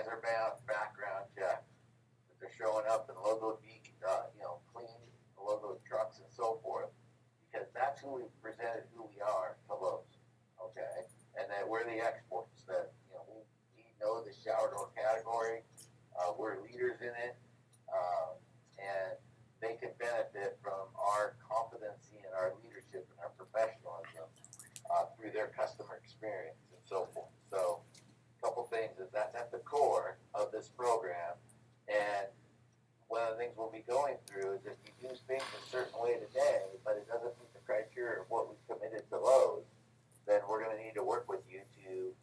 their background check, that they're showing up in logoed, clean logoed trucks and so forth, because that's who we presented who we are to Lowe's, okay? And that we're the exports, that, we know the shower door category, we're leaders in it, and they can benefit from our competency and our leadership and our professionalism through their customer experience and so forth. So, a couple things is that's at the core of this program, and one of the things we'll be going through is if you do things a certain way today, but it doesn't meet the criteria of what we've committed to Lowe's, then we're going to need to work with you to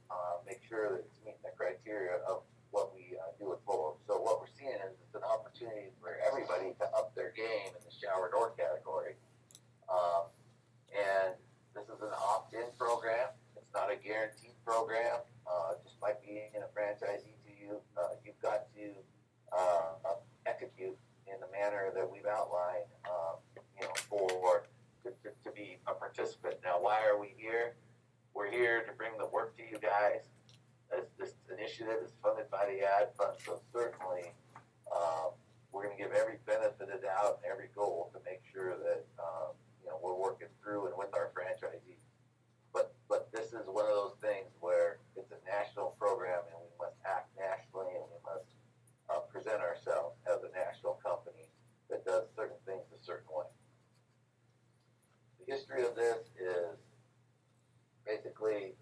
make sure that it's meeting the criteria of what we do with Lowe's. So what we're seeing is it's an opportunity for everybody to up their game in the shower door category. And this is an opt-in program. It's not a guaranteed program. Just by being a franchisee to you, you've got to execute in the manner that we've outlined, to be a participant. Now, why are we here? We're here to bring the work to you guys. This initiative is funded by the ad fund, so certainly we're going to give every benefit of doubt and every goal to make sure that we're working through and with our franchisees. But this is one of those things where it's a national program, and we must act nationally, and we must present ourselves as a national company that does certain things a certain way. The history of this is basically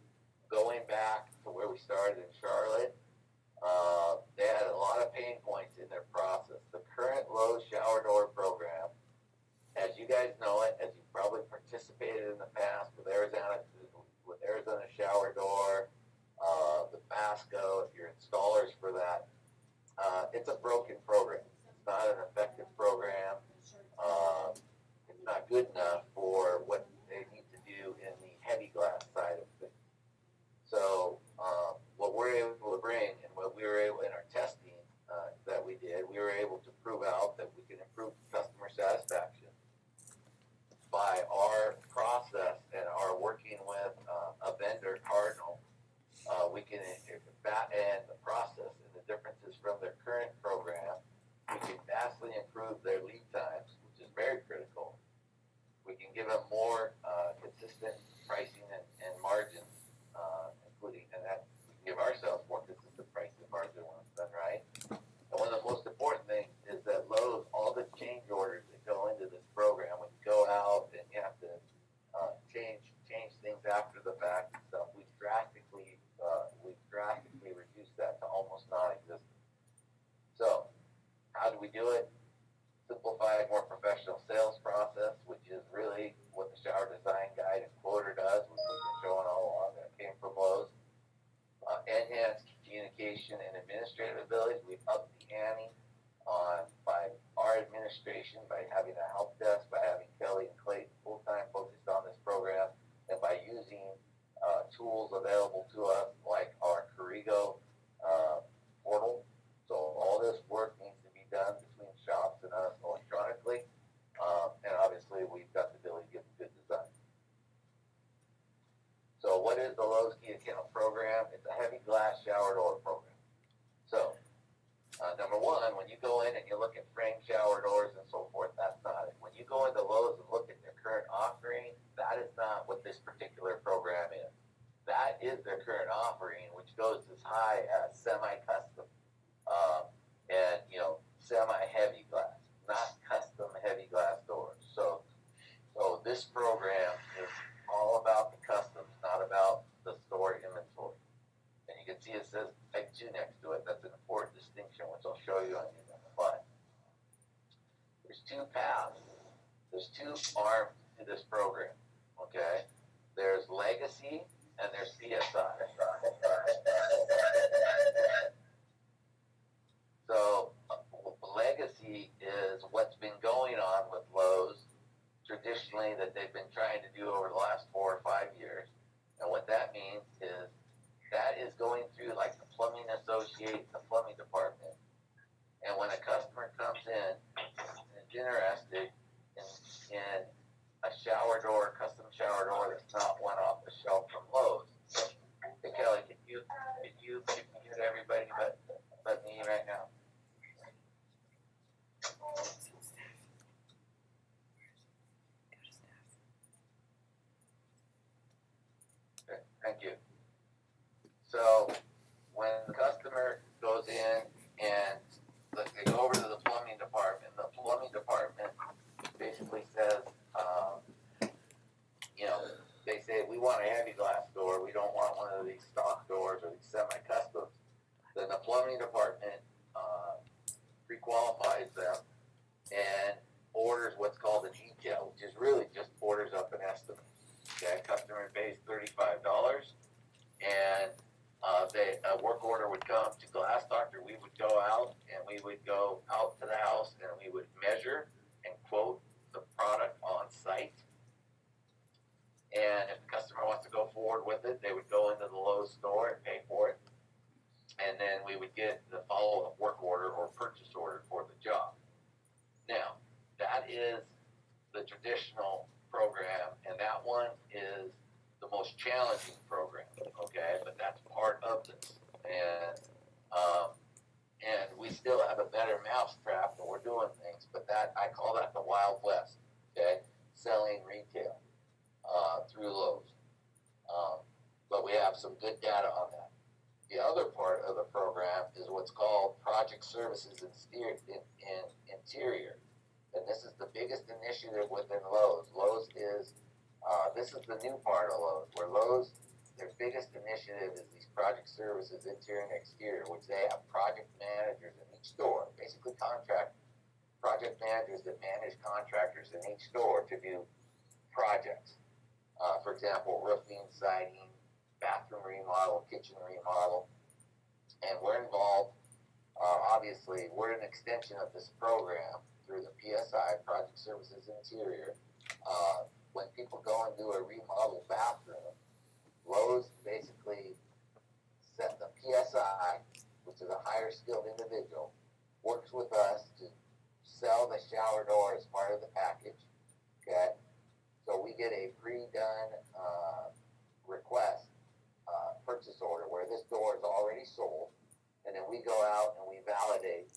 going back to where we started in Charlotte. They had a lot of pain points in their process. The current Lowe's shower door program, as you guys know it, as you probably participated in the past with Arizona Shower Door, the Basco, if you're installers for that, it's a broken program. It's not an effective program. It's not good enough for what they need to do in the heavy glass side of things. So what we're able to bring, and what we were able in our testing that we did, we were able to prove out that we can improve customer satisfaction by our process and our working with a vendor, Cardinal. We can and the process and the differences from their current program. We can vastly improve their lead times, which is very critical. We can give them more consistent pricing and margins, including, and that we can give ourselves more consistent pricing and margin when it's done right. And one of the most important things is that Lowe's, all the change orders that go into this program, when you go out and you have to change things after the fact and stuff, we've drastically reduced that to almost non-existent. So, how do we do it? Simplified, more professional sales process, which is really what the shower design guide and quoter does, which we've been showing all along. That came from Lowe's. Enhanced communication and administrative abilities. We've upped the ante by our administration, by having a help desk, by having Kelly and Clayton full-time focused on this program, and by using tools available to us like our Corrigo portal. So all this work needs to be done between shops and us electronically, and obviously we've got the ability to give them good design. So what is the Lowe's Key Account program? It's a heavy glass shower door program. So number one, when you go in and you look at frame shower doors and so forth, that's not it. When you go into Lowe's and look at their current offering, that is not what this particular program is. That is their current offering, which goes as high as semi-custom and semi-heavy glass, not custom heavy glass doors. So this program is all about the customs, not about the store inventory. And you can see it says Type 2 next to it. That's an important distinction, which I'll show you on your next slide. There's two paths. There's two arms to this program, okay? There's Legacy and there's CSI. So Legacy is what's been going on with Lowe's traditionally that they've been trying to do over the last 4 or 5 years. And what that means is that is going through like the plumbing associate, the plumbing department. And when a customer comes in and is interested in a shower door, custom shower door that's not one off the shelf from Lowe's, So when the customer goes in and they go over to the plumbing department, the plumbing department basically says, you know, they say, we want a heavy glass door. We don't want one of these stock doors or these semi-customs. Then the plumbing department pre-qualifies them and orders what's called a detail, which is really just orders up an estimate. Okay, customer pays $35, and a work order would come to Glass Doctor. We would go out, and we would go out to the house, and we would measure and quote the product on site. And if the customer wants to go forward with it, they would go into the Lowe's store and pay for it. And then we would get the follow-up work order or purchase order for the job. Now, that is the traditional program, and that one is the most challenging program, okay? But that's part of this. And we still have a better mousetrap, and we're doing things, but that, I call that the Wild West, okay? Selling retail through Lowe's. But we have some good data on that. The other part of the program is what's called Project Services Interior. And this is the biggest initiative within Lowe's. Lowe's is, this is the new part of Lowe's, where Lowe's, their biggest initiative is these project services, interior and exterior, which they have project managers in each store, basically project managers that manage contractors in each store to do projects. For example, roofing, siding, bathroom remodel, kitchen remodel, and we're involved. Obviously, we're an extension of this program through the PSI, Project Services Interior. When people go and do a remodel bathroom, Lowe's basically set the PSI, which is a higher skilled individual, works with us to sell the shower door as part of the package. Okay, so we get a pre-done request purchase order where this door is already sold, and then we go out and we validate,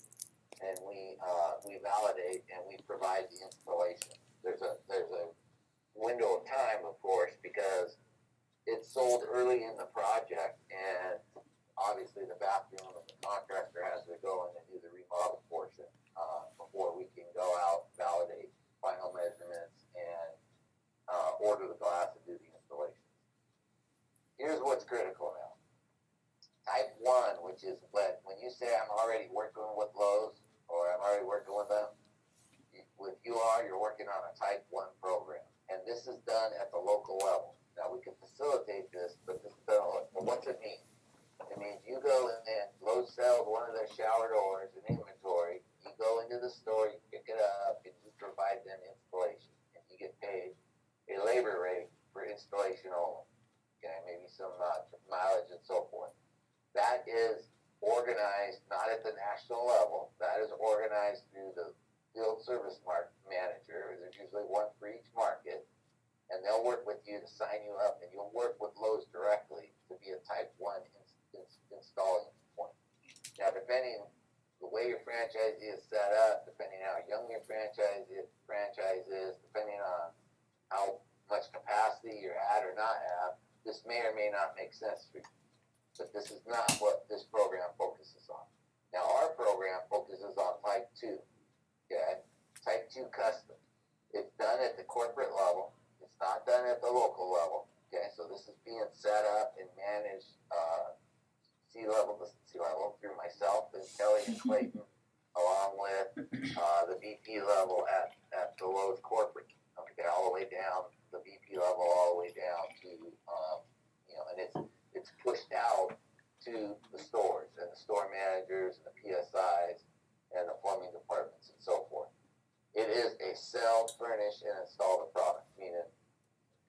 and we provide the installation. There's a window of time, of course, because it's sold early in the project, and obviously the bathroom and the contractor has to go in and do the remodel portion before we can go out, validate final measurements, and order the glass and do the installation. Here's what's critical now. Type 1, which is when you say I'm already working with Lowe's or I'm already working with them, you're working on a Type 1 program. And this is done at the local level. Now, we can facilitate this, but what's it mean? It means you go in and Lowe's sells one of their shower doors in inventory. You go into the store, you pick it up, and you provide them installation. And you get paid a labor rate for installation only. Okay, maybe some mileage and so forth. That is organized not at the national level. That is organized through the field service manager. There's usually one for each market, and they'll work with you to sign you up, and you'll work with Lowe's directly to be a Type 1 installing point. Now, depending the way your franchisee is set up, depending on how young your franchise is, depending on how much capacity you're at or not have, this may or may not make sense for you. But this is not what this program focuses on. Now, our program focuses on Type 2. Okay? Type 2 custom. It's done at the corporate level. It's not done at the local level. Okay? So this is being set up and managed C-level through myself and Kelly and Clayton, along with the VP level at the Lowe's corporate. Okay, all the way down, the VP level, all the way down to, and it's pushed out to the stores and the store managers and the PSIs and the plumbing departments and so forth. It is a sell, furnish, and install the product, meaning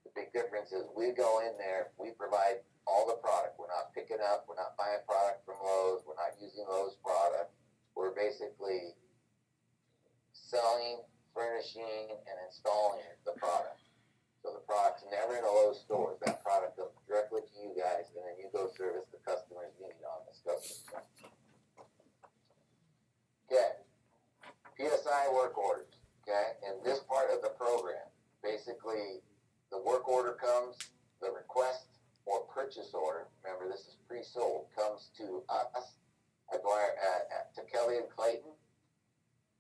the big difference is we go in there, we provide all the product. We're not picking up, we're not buying product from Lowe's, we're not using Lowe's product. We're basically selling, furnishing, and installing the product. So the product's never in a Lowe's store. That product comes directly to you guys, and then you go service the customer's need on this customer. Okay. PSI work orders. Okay. And this part of the program, basically, the work order comes, the request or purchase order. Remember, remember this is pre-sold, comes to us to Kelly and Clayton.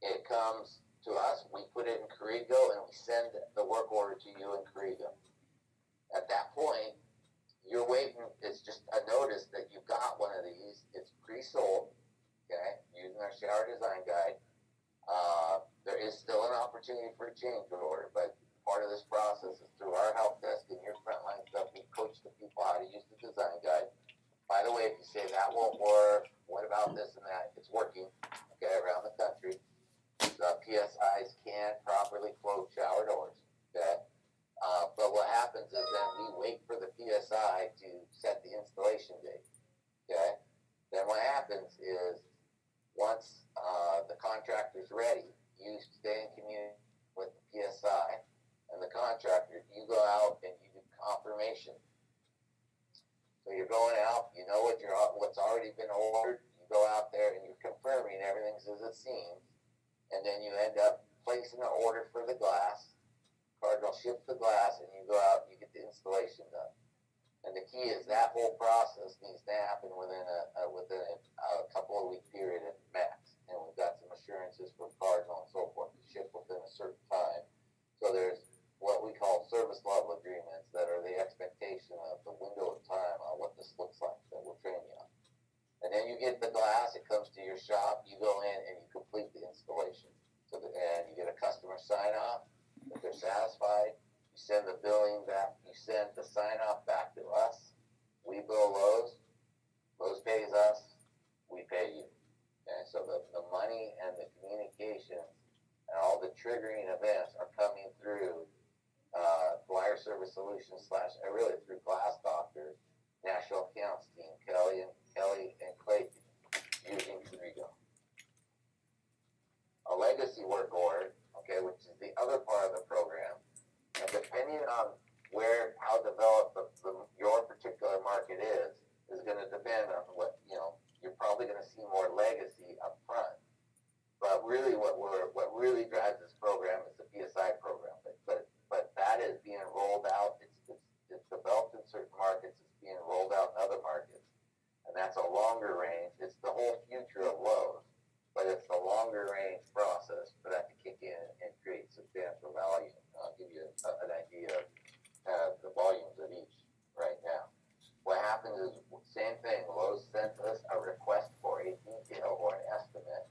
It comes to us, we put it in Corrigo, and we send the work order to you in Corrigo. At that point, you're waiting, it's just a notice that you got one of these. It's pre-sold, okay, using our shower design guide. There is still an opportunity for a change order, but part of this process is through our help desk and your frontline stuff. We coach the people how to use the design guide. By the way, if you say that won't work, what about this and that? It's working, okay, around the country. The PSIs can properly quote shower doors, okay? But what happens is then we wait for the PSI to set the installation date, okay? Then what happens is once the contractor's ready, you stay in communication with the PSI and the contractor. You go out and you do confirmation. So you're going out, you know what's already been ordered. You go out there and you're confirming everything's as it seems, and then you end up placing an order for the glass. Cardinal ships the glass, and you go out and you get the installation done. And the key is that whole process needs to happen within a couple of week period at max. And we've got some assurances from Cardinal and so forth to ship within a certain time. So there's what we call service level agreements that are the expectation of the window of time on what this looks like that we'll train you on. And then you get the glass, it comes to your shop, you go in and you complete the installation. And you get a customer sign off. If they're satisfied, you send the billing back, you send the sign off back to us. We bill Lowe's, Lowe's pays us, we pay you. Okay, so the money and the communications and all the triggering events are coming through Wire Service Solutions / really through Glass Doctor, National Accounts Team, Kelly and Clayton, using Corrigo. A legacy work order, okay, which is the other part of the program, and depending on how developed your particular market is going to depend on what, you're probably going to see more legacy up front. But really what really drives this program is the PSI program. But that is being rolled out. It's developed in certain markets. It's being rolled out in other markets. And that's a longer range. It's the whole future of Lowe's, but it's the longer range process for that to kick in and create substantial value. I'll give you an idea of the volumes of each right now. What happens is, same thing, Lowe's sends us a request for a detail or an estimate.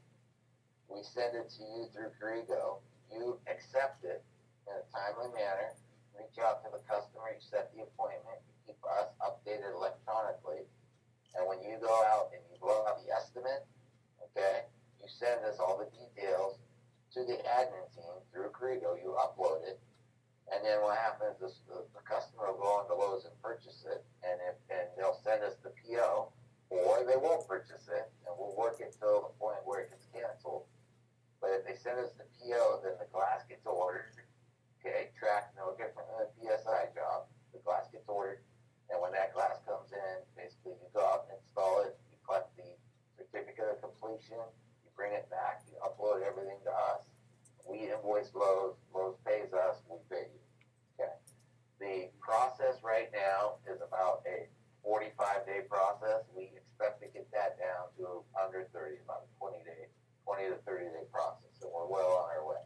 We send it to you through Corrigo. You accept it in a timely manner, reach out to the customer, you set the appointment, you keep us updated electronically, and when you go out and you blow out the estimate, okay, you send us all the details to the admin team through Corrigo, you upload it, and then what happens is the customer will go on to Lowe's and purchase it, and they'll send us the PO, or they won't purchase it, and we'll work it till the point where it gets canceled. But if they send us the PO, then the glass gets ordered. Okay, tracked no different than a PSI job. The glass gets ordered, and when that glass comes in, basically you go out and install it, you collect the certificate of completion, you bring it back, you upload everything to us. We invoice Lowe's, Lowe's pays us, we pay you. Okay. The process right now is about a 45-day process. We expect to get that down to under 30, about a 20 to 30-day process, so we're well on our way.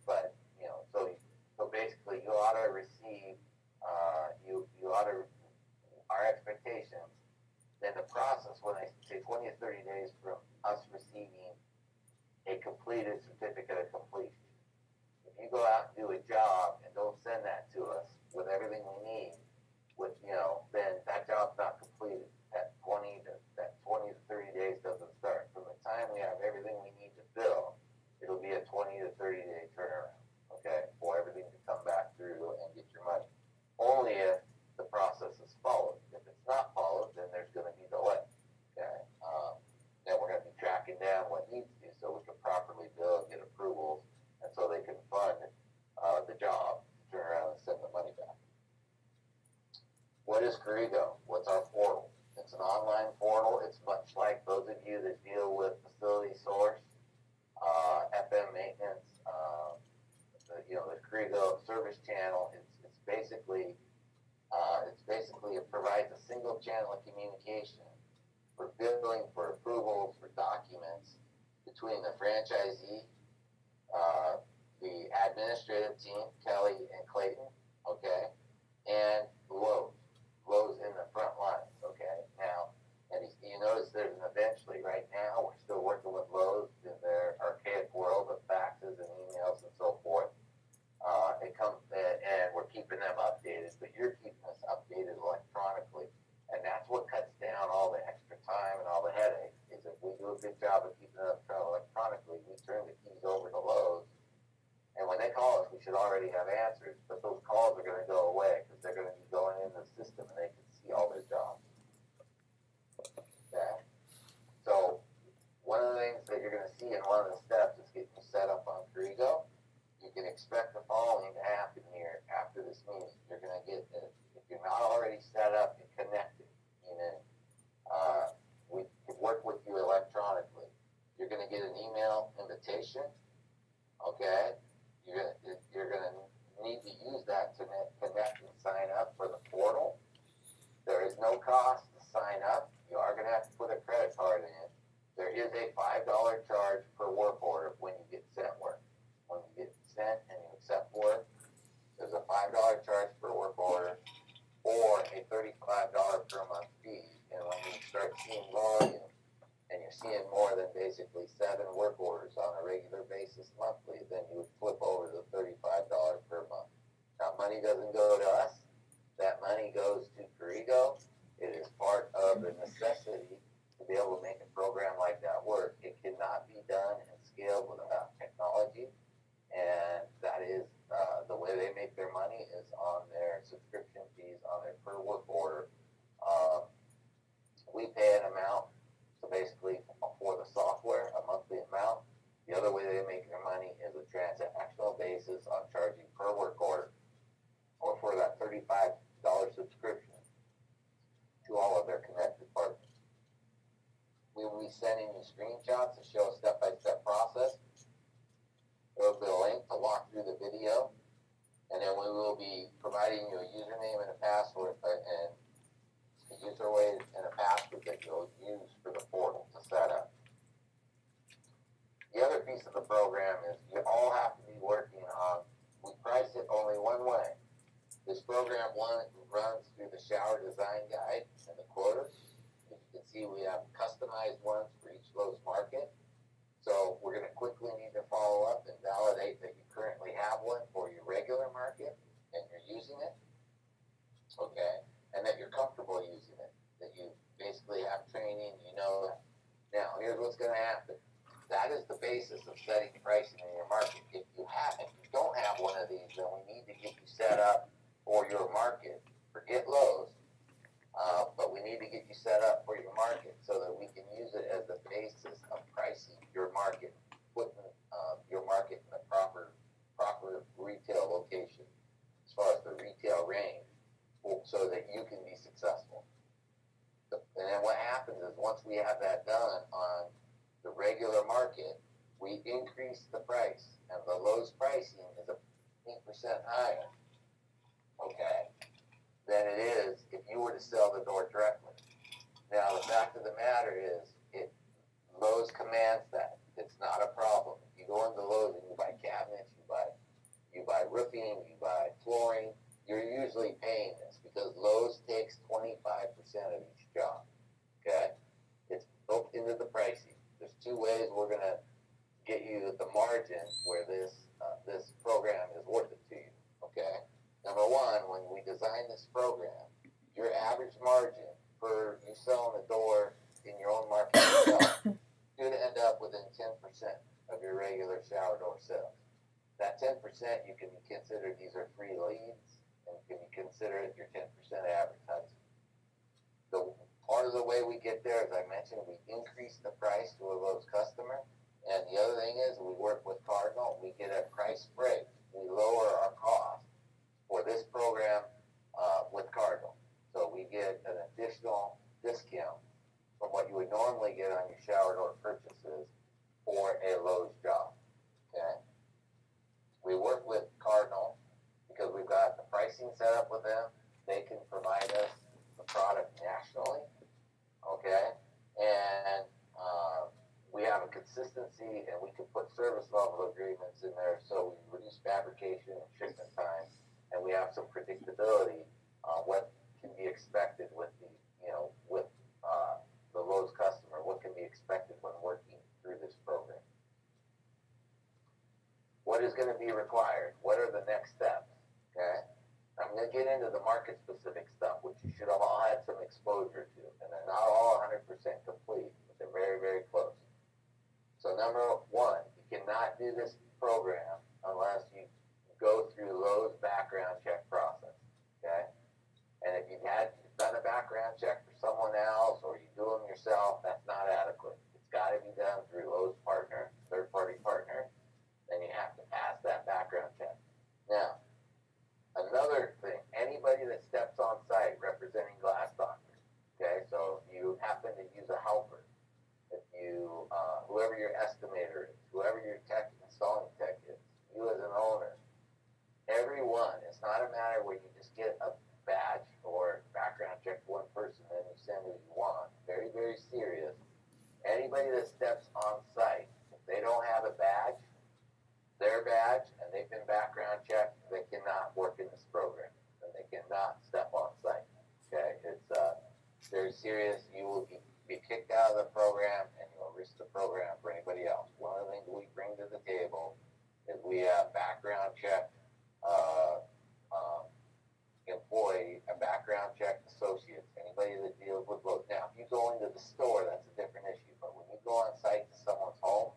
But so basically, you ought to receive, our expectations. Then the process, when I say 20 to 30 days from us receiving a completed certificate of completion. If you go out and do a job and don't send that to us with everything we need, then that job's not completed. That 20 to 30 days doesn't start. From the time we have everything we need to bill, it'll be a 20 to 30 day turnaround, okay, for everything to come back through and get your money. Only if the process is followed. If it's not followed, then there's going to be delay, okay? Then we're going to be tracking down what needs to, so we can properly bill and get approvals, and so they can fund the job, turn around and send the money back. What is Corrigo? What's our portal? It's an online portal. It's much like those of you that deal with Facility Source, FM maintenance, the Corrigo service channel. It's basically basically it provides a single channel of communication for billing, for approvals, for documents between the franchisee, the administrative team, Kelly and Clayton, okay, and Lowe's. Lowe's in the front lines, okay? Now, and you notice there's an eventually right now, we're still working with Lowe's in their archaic world of faxes and emails and so forth. It comes, and we're keeping them updated, but you're keeping us updated electronically. And that's what cuts down all the extra time and all the headache, is if we do a good job of keeping it up electronically, we turn the keys over to Lowe's. And when they call us, we should already have answers, but those calls are going to go away because they're going to be going in the system and they can see all their jobs. Okay? So, one of the things that you're going to see in one of the steps is getting you set up on Corrigo. You can expect the following to happen here after this meeting. You're going to get, if you're not already set up and connected, meaning we can work with you electronically, you're going to get an email invitation, okay? You're going to need to use that to connect and sign up for the portal. There is no cost to sign up. You are going to have to put a credit card in. There is a $5 charge per work order when you get sent work. When you get sent and you accept work, there's a $5 charge per work order or a $35 per month fee. And when you start seeing volume, and you're seeing more than basically 7 work orders on a regular basis monthly, then you would flip over to the $35 per month. Now, money doesn't go to us. That money goes to Corrigo. It is part of the necessity to be able to make a program like that work. It cannot be done and scaled without technology, and that is the way they make their money is on their subscription fees, on their per work order. We pay an amount. So basically, for the software, a monthly amount. The other way they make their money is a transactional basis on charging per work order, or for that $35 subscription to all of their connected partners. We will be sending you screenshots to show a step-by-step process. There will be a link to walk through the video, and then we will be providing you a username and a password and a user way and a password that you'll use for the portal to set up. The other piece of the program is you all have to be working on, we price it only one way. This program runs through the shower design guide and the quotas. As you can see, we have customized ones for each Lowe's market. So we're going to quickly need to follow up and validate that you currently have one for your regular market and you're using it. Okay. And that you're comfortable using it, that you basically have training, you know that. Now, here's what's going to happen. That is the basis of setting pricing in your market. If you don't have one of these, then we need to get you set up for your market. Forget Lowe's, but we need to get you set up for your market so that we can use it as the basis of pricing your market, putting your market in the proper retail location as far as the retail range, so that you can be successful. And then what happens is once we have that done on the regular market, we increase the price, and the Lowe's pricing is 8% higher, okay, than it is if you were to sell the door directly. Now, the fact of the matter is, Lowe's commands that. It's not a problem. If you go into Lowe's and you buy cabinets, you buy roofing, you buy flooring, you're usually paying this because Lowe's takes 25% of each job, okay? It's built into the pricing. There's 2 ways we're going to get you the margin where this program is worth it to you, okay? Number one, when we design this program, your average margin for you selling the door in your own market yourself should end up within 10% of your regular shower door sales. That 10% you can consider these are free leads, and can you consider it your 10% advertising. The part of the way we get there, as I mentioned, we increase the price to a Lowe's customer, and the other thing is we work with Cardinal. We get a price break. We lower our cost for this program with Cardinal. So we get an additional discount from what you would normally get on your shower door purchases for a Lowe's job, okay? We work with Cardinal because we've got the pricing set up with them. they can provide us the product nationally, okay? And we have a consistency, and we can put service level agreements in there, so we reduce fabrication and shipment time, and we have some predictability on what can be expected with the, with the Lowe's customer, what can be expected when working through this program. What is going to be required? What are the next steps? Okay, I'm going to get into the market-specific stuff, which you should have all had some exposure to, and they're not all 100% complete, but they're very, very close. So number one, you cannot do this program unless you go through Lowe's background check process, okay? And if you've done a background check for someone else, or you do them yourself, that's not adequate. It's got to be done through Lowe's partner, third-party partner, and you have to pass that background check. Now, another thing, anybody that steps on site representing Glass Doctor, okay, so if you happen to use a helper, if you, whoever your estimator is, whoever your installing tech is, you as an owner, everyone, it's not a matter where you just get a badge or background check for one person and you send who you want. Very, very serious. Anybody that steps on site, if they don't have a badge, their badge, and they've been background checked, they cannot work in this program, and they cannot step on site. Okay, it's very serious. You will be kicked out of the program, and you will risk the program for anybody else. One of the things we bring to the table is we have background check employee, a background check associates, anybody that deals with Lowe's. Now, if you go into the store, that's a different issue. But when you go on site to someone's home,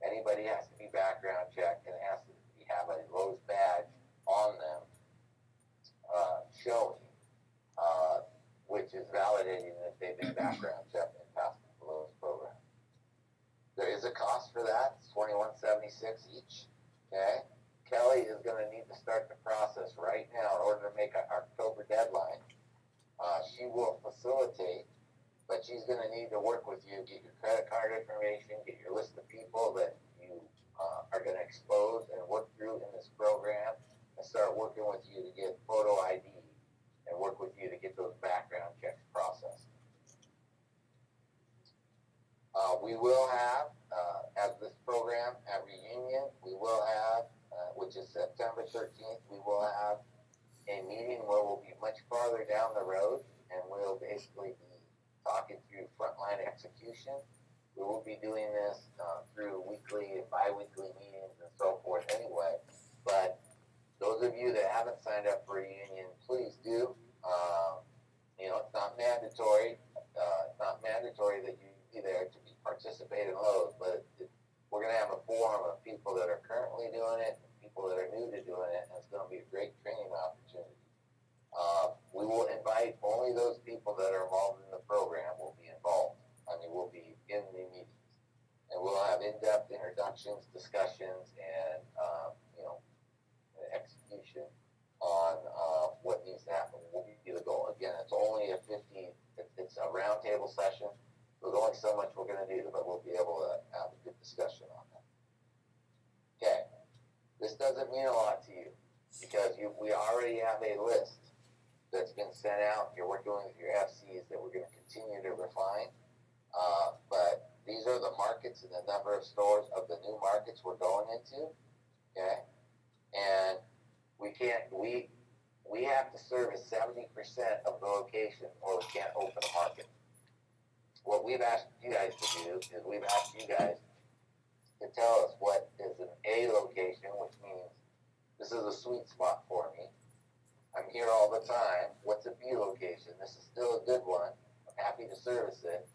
anybody has to be background checked and has to have a Lowe's badge on them showing, which is validating that they've been background checked and passed the Lowe's program. There is a cost for that. It's $21.76 each. Okay. Kelly is going to need to start the process right now in order to make an October deadline. She will facilitate, but she's going to need to work with you, get your credit card information, get your list of people that you are going to expose and work through in this program, and start working with you to get photo ID and work with you to get those background checks processed. We will have, as this program at Reunion, we will have, which is September 13th, we will have a meeting where we'll be much farther down the road, and we'll basically be talking through frontline execution. We will be doing this through weekly and bi-weekly meetings and so forth anyway. But those of you that haven't signed up for Reunion, please do. It's not mandatory. It's not mandatory that you be there to participate in Lowe's, but we're going to have a forum of people that are currently doing it, people that are new to doing it, and it's going to be a great training opportunity. We will invite only those people that are involved in the program will be involved. We'll be in the meetings. And we'll have in-depth introductions, discussions, and, execution on what needs to happen. Will be the goal. Again, it's only it's a roundtable session. There's only so much we're going to do, but we'll be able to have a good discussion on that. Okay. This doesn't mean a lot to you because we already have a list that's been sent out. You're working with your FCs that we're going to continue to refine. But these are the markets and the number of stores of the new markets we're going into. Okay. And we have to service 70% of the location or we can't open a market. What we've asked you guys to do is we've asked you guys to tell us what is an A location, which means this is a sweet spot for me. I'm here all the time. What's a B location? This is still a good one. I'm happy to service it.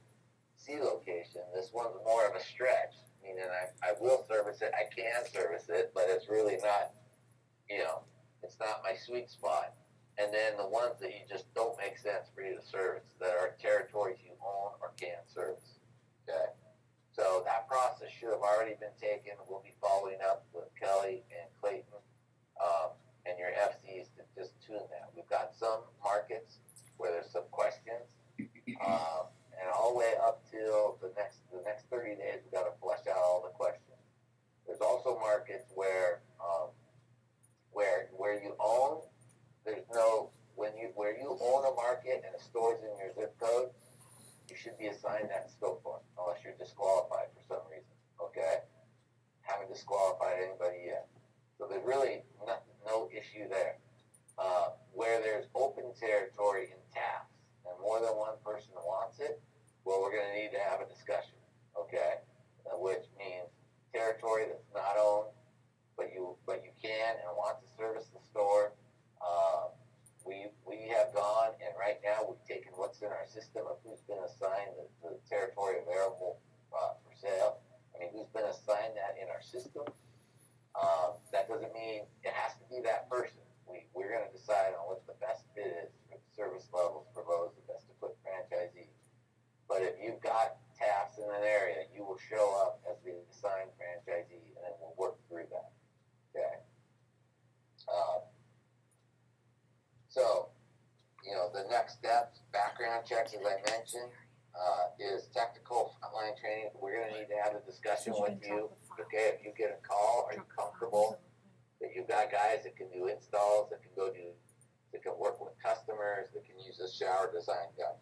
C location, this one's more of a stretch, meaning I will service it, I can service it, but it's really not, it's not my sweet spot. And then the ones that you just don't make sense for you to service, that are territories you own or can service. Okay? So that process should have already been taken. We'll be following up with Kelly and Clayton and your FCs to just tune that. We've got some markets where there's some questions, and all the way up till the next 30 days, we've got to flesh out all the questions. There's also markets where you own, there's no, when you market and a store's in your zip code, you should be assigned that scope for, unless you're disqualified for some reason, okay? Haven't disqualified anybody yet. So there's really no issue there. Where there's open territory in TAFs and more than one person wants it, well, we're going to need to have a discussion, okay? Which means territory that's not owned, but you can and want to service the store. We have gone, and right now we've taken what's in our system of who's been assigned the territory available for sale. I mean, who's been assigned that in our system. That doesn't mean it has to be that person. We're going to decide on what the best fit is for the service levels for those, the best equipped franchisees. But if you've got TAFs in an area, you will show up as the assigned franchisee, and then we'll work through that. Okay. So, the next steps, background checks, as I mentioned, is technical frontline training. We're going to need to have a discussion with you. Okay, if you get a call, are you comfortable that you've got guys that can do installs, that can work with customers, that can use a shower design guide?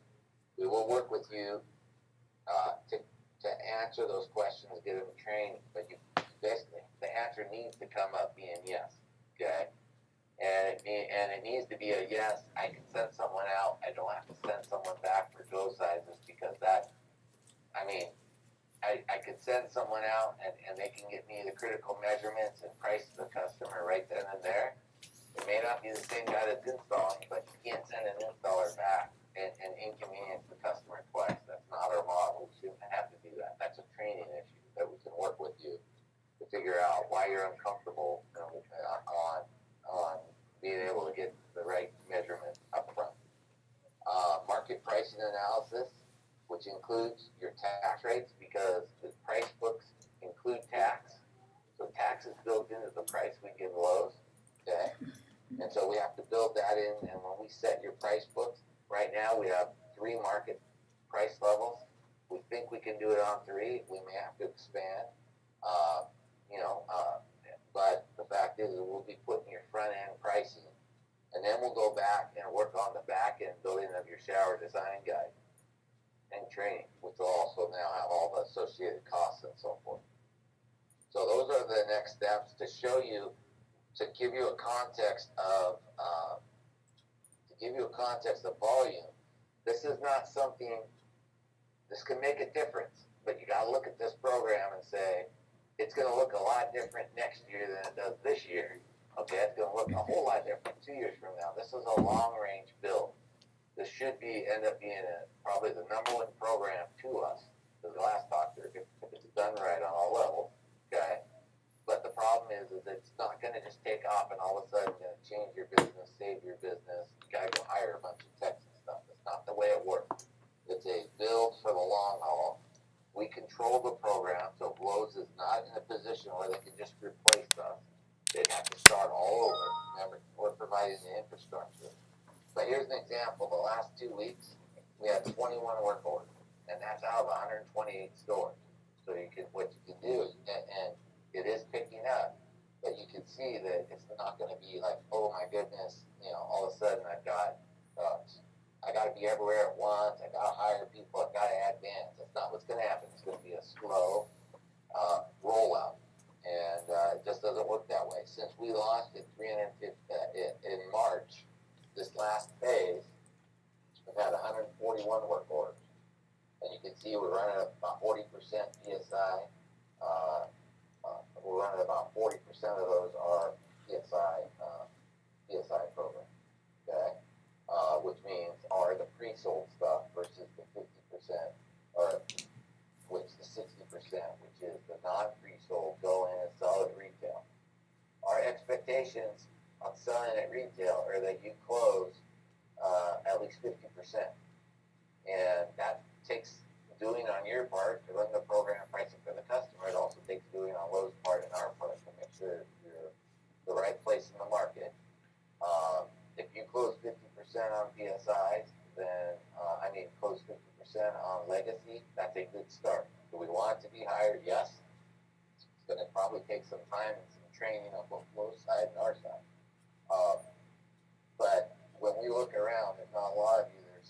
We will work with you to answer those questions, get them trained, but basically the answer needs to come up being yes. Okay. And it needs to be a yes. I can send someone out. I don't have to send someone back for dough sizes, because I could send someone out and they can get me the critical measurements and price to the customer right then and there. It may not be the same guy that's installing, but you can't send an installer back and inconvenience the customer twice. That's not our model. We shouldn't have to do that. That's a training issue that we can work with you to figure out why you're uncomfortable on being able to get the right measurement up front. Market pricing analysis, which includes your tax rates, because the price books include tax. So tax is built into the price we give Lowe's, okay? And so we have to build that in, and when we set your price books, right now we have 3 market price levels. We think we can do it on 3. We may have to expand, but the fact is we'll be putting your front end pricing, and then we'll go back and work on the back end building of your shower design guide and training, which will also now have all the associated costs and so forth. So those are the next steps to show you, to give you a context of volume. This is not something. This can make a difference, but you got to look at this program and say it's going to look a lot different next year than it does this year. Okay, it's going to look a whole lot different 2 years from now. This is a long-range build. This should end up being probably the number 1 program to us, the last doctor, if it's done right on all levels. Okay, but the problem is it's not going to just take off and all of a sudden going to change your business, save your business. You got to go hire a bunch of techs and stuff. It's not the way it works. It's a build for the long haul. We control the program, so Lowe's is not in a position where they can just replace us. They'd have to start all over. Remember, we're providing the infrastructure. But here's an example. The last 2 weeks, we had 21 work orders, and that's out of 128 stores. So what you can do, and it is picking up, but you can see that it's not going to be like, oh my goodness, all of a sudden I got to be everywhere at once. I got to hire people. I got to add vans. That's not what's going to happen. It's going to be a slow rollout, and it just doesn't work that way. Since we launched it in March, this last phase, we've had 141 work orders, and you can see we're running about 40% PSI. We're running about 40% of those are PSI program. Okay. Which means are the pre-sold stuff versus the 50%, or which the 60%, which is the non-pre-sold, go in and sell at retail. Our expectations on selling at retail are that you close at least 50%, and that takes doing on your part to run the program pricing for the customer. It also takes doing on Lowe's part and our part to make sure you're the right place in the market. If you close 50% on PSIs, then close 50% on legacy, that's a good start. Do we want it to be higher? Yes. It's going to probably take some time and some training on both Lowe's side and our side. But when we look around, there's not a lot of you that are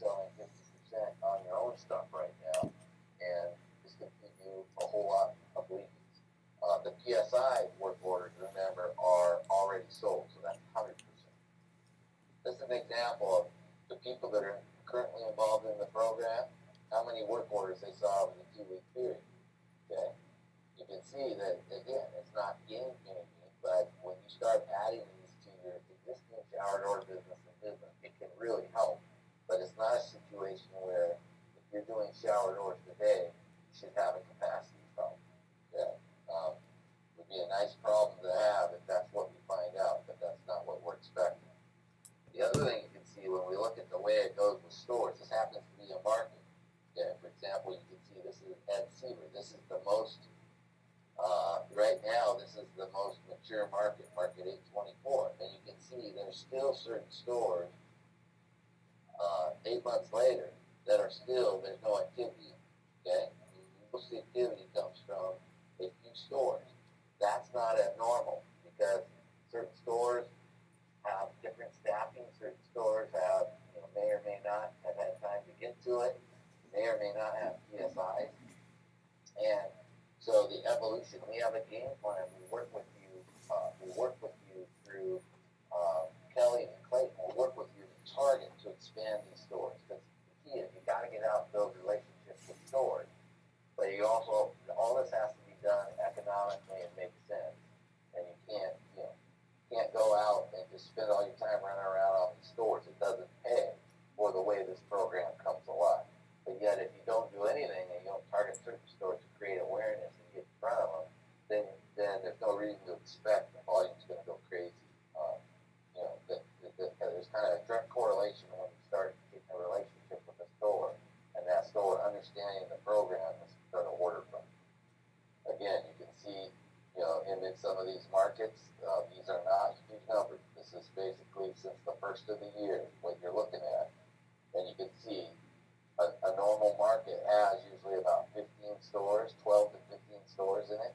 people that are currently involved in the program, how many work orders they saw over the 2-week period. Okay, you can see that again, it's not game changing, but when you start adding these to your existing shower door business and business, it can really help. But it's not a situation where if you're doing shower doors today, you should have a capacity problem. Okay, would be a nice problem to have if that's what we find out, but that's not what we're expecting. The other thing you can see when we look at the way it goes with stores, this happens to be a market. Okay, for example, you can see this is Ed Seaver. This is the most, right now, this is the most mature market, Market 824. And you can see there's still certain stores 8 months later that are still, there's no activity. Okay, most of the activity comes from a few stores. That's not abnormal because certain stores have different staffing. Certain stores have, may or may not have had time to get to it, may or may not have PSIs. And so the evolution, we have a game plan. We work with you through Kelly and Clayton. We'll work with you to target to expand these stores. Because the key is you got to get out and build relationships with stores. But you also, all this has to be done economically and make sense. And you can't go out and just spend all your time running around on these stores. It doesn't pay for the way this program comes alive. But yet, if you don't do anything and you don't target certain stores to create awareness and get in front of them, then there's no reason to expect the volume's going to go crazy. There's kind of a direct correlation when you start getting a relationship with a store and that store understanding the program and start to order from. Again, you can see, in some of these markets, these are not huge numbers. This is basically since the first of the year, what you're looking at. And you can see a normal market has usually about 15 stores, 12 to 15 stores in it.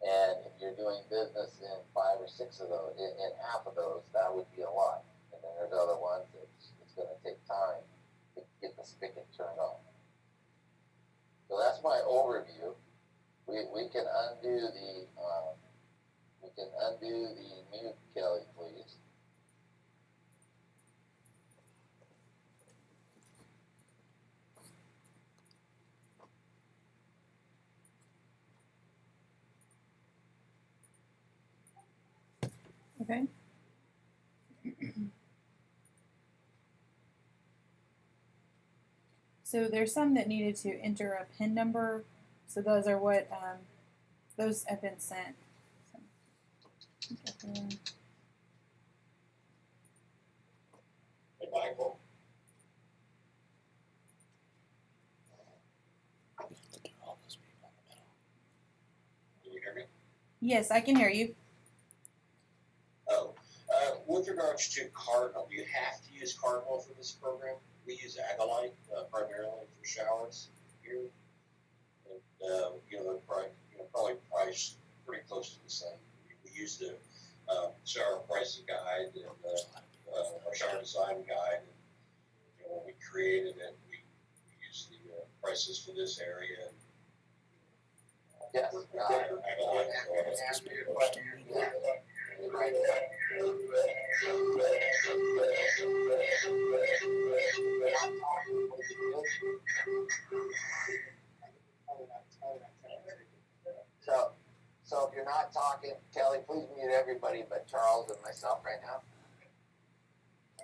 And if you're doing business in 5 or 6 of those, in half of those, that would be a lot. And then there's other ones that it's going to take time to get the spigot turned on. So that's my overview. We can undo the mute, Kelly, please. Okay. So there's some that needed to enter a PIN number. So those are what those have been sent. So, Hey, Michael. Can you hear me? yes, I can hear you. Oh, with regards to Cardinal, do you have to use Cardinal for this program? We use Agalite primarily for showers here, and they're probably priced pretty close to the same. We use the shower pricing guide and our shower design guide. And, when we created it, we used the prices for this area. Yes. So if you're not talking, Kelly, please mute everybody but Charles and myself right now.